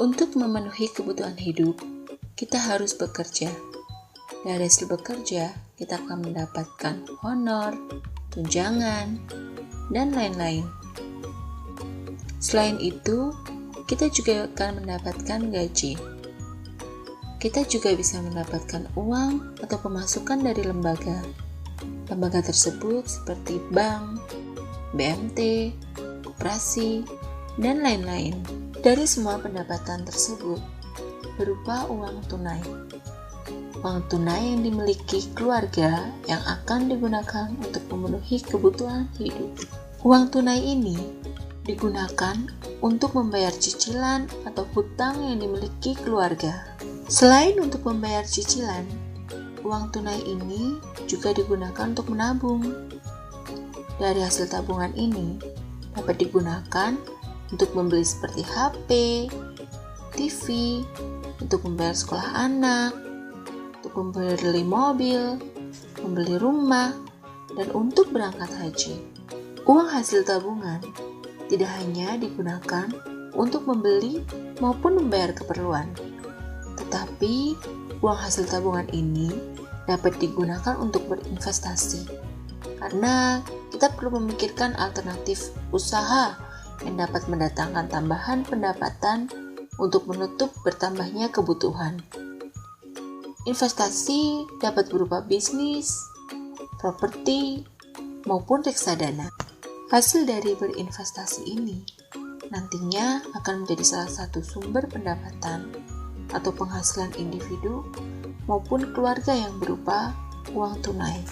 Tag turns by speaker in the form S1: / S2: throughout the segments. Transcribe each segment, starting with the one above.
S1: Untuk memenuhi kebutuhan hidup, kita harus bekerja. Dari hasil bekerja, kita akan mendapatkan honor, tunjangan, dan lain-lain. Selain itu, kita juga akan mendapatkan gaji. Kita juga bisa mendapatkan uang atau pemasukan dari lembaga. Lembaga tersebut seperti bank, BMT, koperasi, dan lain-lain. Dari semua pendapatan tersebut berupa uang tunai. Uang tunai yang dimiliki keluarga yang akan digunakan untuk memenuhi kebutuhan hidup. Uang tunai ini digunakan untuk membayar cicilan atau hutang yang dimiliki keluarga. Selain untuk membayar cicilan, uang tunai ini juga digunakan untuk menabung. Dari hasil tabungan ini dapat digunakan untuk membeli seperti HP, TV, untuk membayar sekolah anak, untuk membeli mobil, membeli rumah, dan untuk berangkat haji. Uang hasil tabungan tidak hanya digunakan untuk membeli maupun membayar keperluan, tetapi uang hasil tabungan ini dapat digunakan untuk berinvestasi, karena kita perlu memikirkan alternatif usaha yang dapat mendatangkan tambahan pendapatan untuk menutup bertambahnya kebutuhan. Investasi dapat berupa bisnis, properti, maupun reksadana. Hasil dari berinvestasi ini nantinya akan menjadi salah satu sumber pendapatan atau penghasilan individu maupun keluarga yang berupa uang tunai.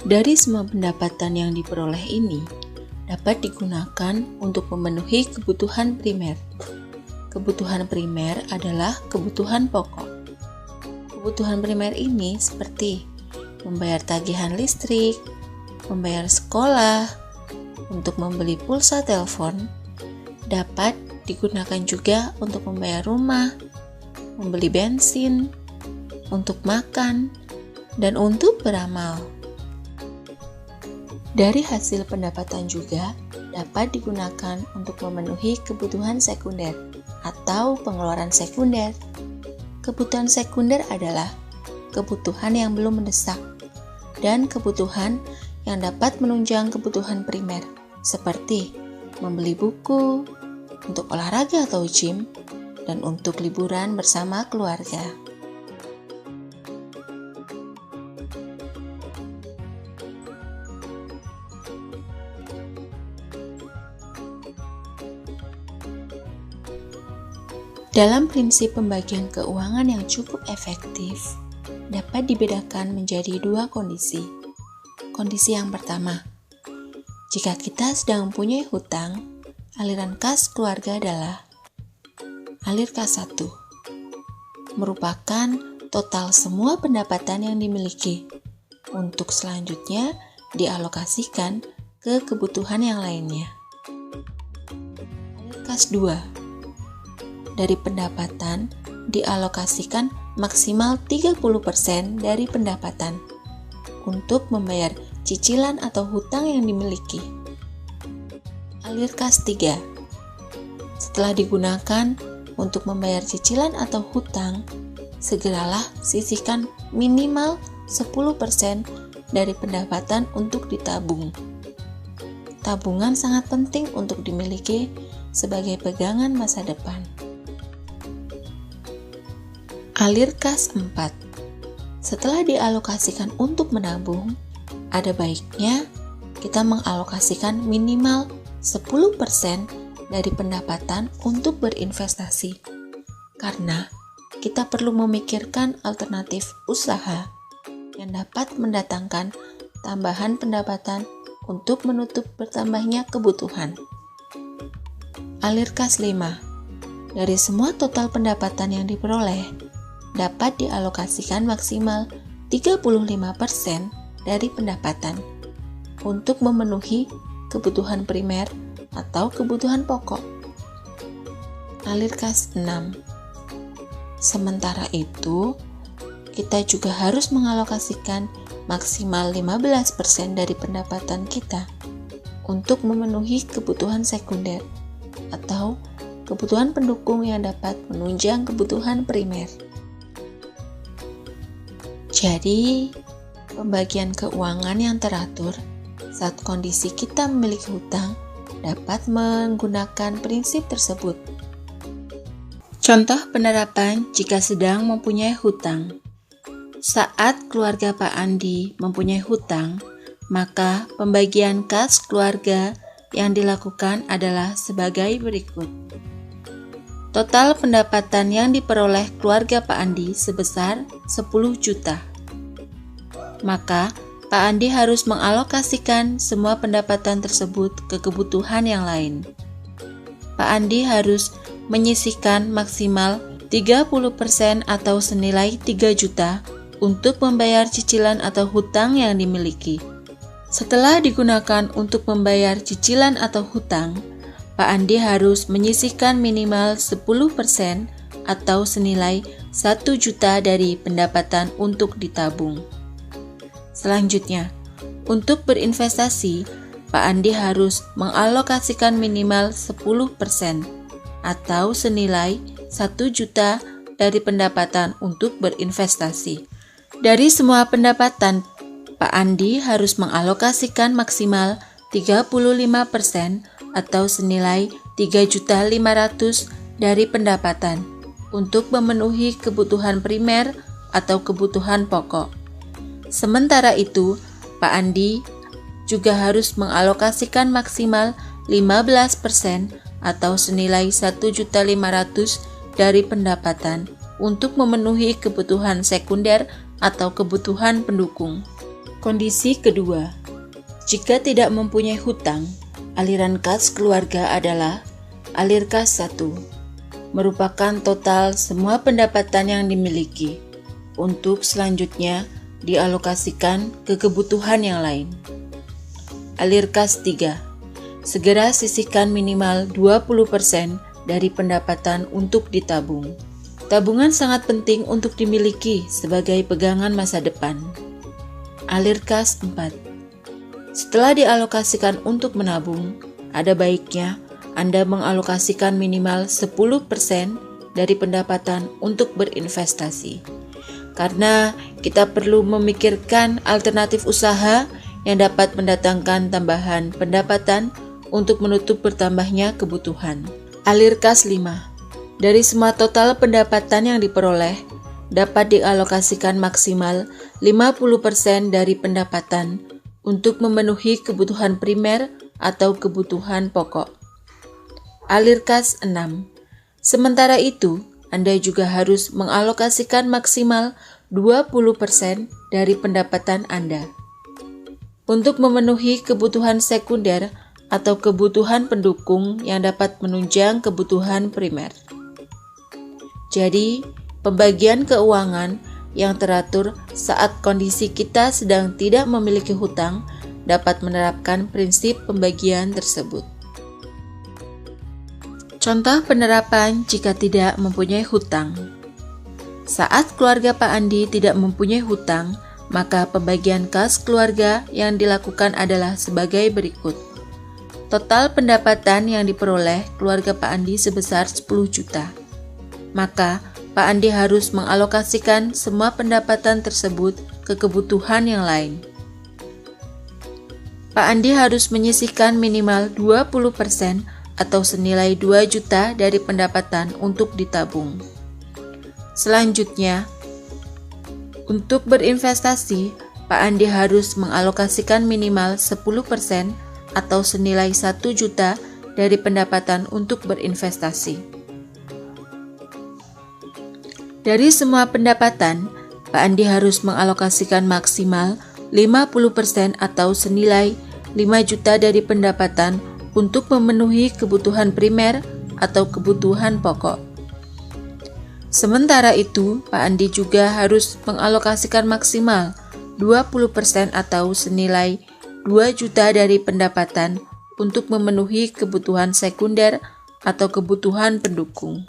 S1: Dari semua pendapatan yang diperoleh ini dapat digunakan untuk memenuhi kebutuhan primer. Kebutuhan primer adalah kebutuhan pokok. Kebutuhan primer ini seperti membayar tagihan listrik, membayar sekolah, untuk membeli pulsa telepon, dapat digunakan juga untuk membayar rumah, membeli bensin, untuk makan, dan untuk beramal. Dari hasil pendapatan juga dapat digunakan untuk memenuhi kebutuhan sekunder atau pengeluaran sekunder. Kebutuhan sekunder adalah kebutuhan yang belum mendesak dan kebutuhan yang dapat menunjang kebutuhan primer seperti membeli buku, untuk olahraga atau gym, dan untuk liburan bersama keluarga. Dalam prinsip pembagian keuangan yang cukup efektif, dapat dibedakan menjadi dua kondisi. Kondisi yang pertama, jika kita sedang mempunyai hutang, aliran kas keluarga adalah alir kas 1, merupakan total semua pendapatan yang dimiliki, untuk selanjutnya dialokasikan ke kebutuhan yang lainnya. Alir kas 2, dari pendapatan dialokasikan maksimal 30% dari pendapatan untuk membayar cicilan atau hutang yang dimiliki. Alir kas 3, setelah digunakan untuk membayar cicilan atau hutang, segeralah sisihkan minimal 10% dari pendapatan untuk ditabung. Tabungan sangat penting untuk dimiliki sebagai pegangan masa depan. Alir kas 4, setelah dialokasikan untuk menabung, ada baiknya kita mengalokasikan minimal 10% dari pendapatan untuk berinvestasi, karena kita perlu memikirkan alternatif usaha yang dapat mendatangkan tambahan pendapatan untuk menutup bertambahnya kebutuhan. Alir kas 5, dari semua total pendapatan yang diperoleh, dapat dialokasikan maksimal 35% dari pendapatan untuk memenuhi kebutuhan primer atau kebutuhan pokok. Alir kas 6, sementara itu kita juga harus mengalokasikan maksimal 15% dari pendapatan kita untuk memenuhi kebutuhan sekunder atau kebutuhan pendukung yang dapat menunjang kebutuhan primer. Jadi, pembagian keuangan yang teratur saat kondisi kita memiliki hutang dapat menggunakan prinsip tersebut. Contoh penerapan jika sedang mempunyai hutang. Saat keluarga Pak Andi mempunyai hutang, maka pembagian kas keluarga yang dilakukan adalah sebagai berikut. Total pendapatan yang diperoleh keluarga Pak Andi sebesar 10 juta. Maka, Pak Andi harus mengalokasikan semua pendapatan tersebut ke kebutuhan yang lain. Pak Andi harus menyisihkan maksimal 30% atau senilai 3 juta untuk membayar cicilan atau hutang yang dimiliki. Setelah digunakan untuk membayar cicilan atau hutang, Pak Andi harus menyisihkan minimal 10% atau senilai 1 juta dari pendapatan untuk ditabung. Selanjutnya, untuk berinvestasi, Pak Andi harus mengalokasikan minimal 10% atau senilai 1 juta dari pendapatan untuk berinvestasi. Dari semua pendapatan, Pak Andi harus mengalokasikan maksimal 35% atau senilai 3.500.000 dari pendapatan untuk memenuhi kebutuhan primer atau kebutuhan pokok. Sementara itu, Pak Andi juga harus mengalokasikan maksimal 15% atau senilai 1.500.000 dari pendapatan untuk memenuhi kebutuhan sekunder atau kebutuhan pendukung. Kondisi kedua, jika tidak mempunyai hutang, aliran kas keluarga adalah alir kas 1, merupakan total semua pendapatan yang dimiliki, untuk selanjutnya dialokasikan ke kebutuhan yang lain. Alir kas 3, segera sisihkan minimal 20% dari pendapatan untuk ditabung. Tabungan sangat penting untuk dimiliki sebagai pegangan masa depan. Alir kas 4, setelah dialokasikan untuk menabung, ada baiknya Anda mengalokasikan minimal 10% dari pendapatan untuk berinvestasi. Karena kita perlu memikirkan alternatif usaha yang dapat mendatangkan tambahan pendapatan untuk menutup bertambahnya kebutuhan. Alir kas 5, dari semua total pendapatan yang diperoleh, dapat dialokasikan maksimal 50% dari pendapatan untuk memenuhi kebutuhan primer atau kebutuhan pokok. Alir kas 6, sementara itu, Anda juga harus mengalokasikan maksimal 20% dari pendapatan Anda untuk memenuhi kebutuhan sekunder atau kebutuhan pendukung yang dapat menunjang kebutuhan primer. Jadi, pembagian keuangan yang teratur saat kondisi kita sedang tidak memiliki hutang dapat menerapkan prinsip pembagian tersebut. Contoh penerapan jika tidak mempunyai hutang. Saat keluarga Pak Andi tidak mempunyai hutang, maka pembagian kas keluarga yang dilakukan adalah sebagai berikut. Total pendapatan yang diperoleh keluarga Pak Andi sebesar 10 juta. Maka, Pak Andi harus mengalokasikan semua pendapatan tersebut ke kebutuhan yang lain. Pak Andi harus menyisihkan minimal 20% atau senilai 2 juta dari pendapatan untuk ditabung. Selanjutnya, untuk berinvestasi, Pak Andi harus mengalokasikan minimal 10% atau senilai 1 juta dari pendapatan untuk berinvestasi. Dari semua pendapatan, Pak Andi harus mengalokasikan maksimal 50% atau senilai 5 juta dari pendapatan untuk memenuhi kebutuhan primer atau kebutuhan pokok. Sementara itu, Pak Andi juga harus mengalokasikan maksimal 20% atau senilai 2 juta dari pendapatan untuk memenuhi kebutuhan sekunder atau kebutuhan pendukung.